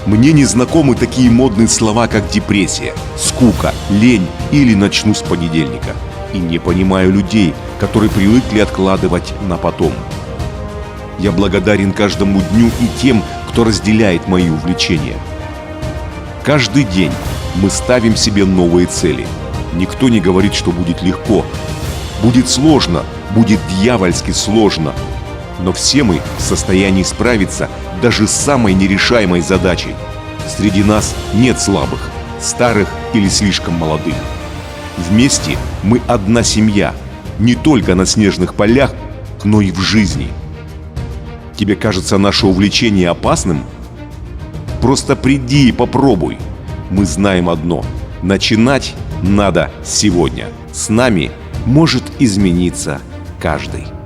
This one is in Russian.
Мне не знакомы такие модные слова, как депрессия, скука, лень или начну с понедельника. И не понимаю людей, которые привыкли откладывать на потом. Я благодарен каждому дню и тем, кто разделяет мои увлечения. Каждый день мы ставим себе новые цели. Никто не говорит, что будет легко. Будет сложно, будет дьявольски сложно. Но все мы в состоянии справиться даже с самой нерешаемой задачей. Среди нас нет слабых, старых или слишком молодых. Вместе мы одна семья, не только на снежных полях, но и в жизни. Тебе кажется наше увлечение опасным? Просто приди и попробуй. Мы знаем одно: начинать надо сегодня. С нами может измениться каждый.